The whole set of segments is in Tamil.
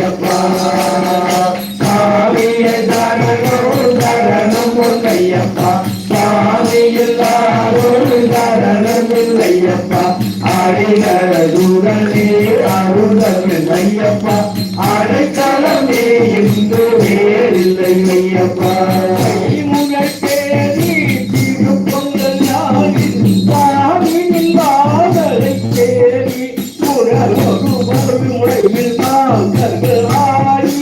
ஐயப்பா சாமிய சரணம் ஐயப்பா சாமி இல்லாதொரு சரணம் இல்லையப்பா அடிகளே அருள் ஐயப்பா அடைக்கலமே இன்று வேறில்லை ஐயப்பா முகத்தேரி திருப்பொங்கல் நாளில் சாமியின் வாசலை தேடி ஒரு முறையில் மாந்தர்கள் ஆடி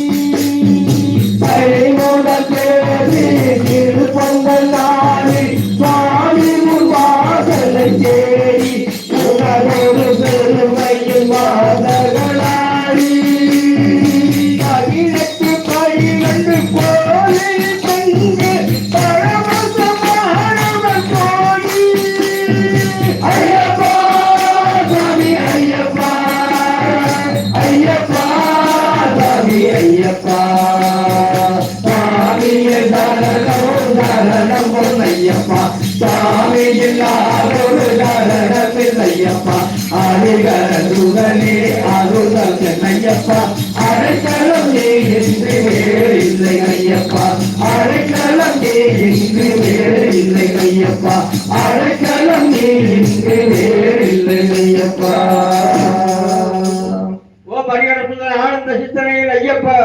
முகத்தேரி திருப்பொங்கல் நாளில் சாமியின் வாசலை தேடி உணர்வு பெருமையில் மாதர்களாடி அகிலத்து பயிரண்டு போலே தங்கு பரமசமானவர் போடி ஐயப்பா சாமி ஐயப்பா ஐயப்பா சாமி ஐயப்பா சாமிய சரணம் ஐயப்பா சாமி இல்லாதொரு சரணம் இல்லையப்பா அடிகளே அருள் ஐயப்பா அடைக்கலம் என்று வேறில்லை ஐயப்பா அடைக்கலம் என்று வேறில்லை ஐயப்பா அடைக்கலம் என்று வேறில்லை ஐயப்பா ஓ பரிகார ஆனந்த சித்தனையில் ஐயப்பா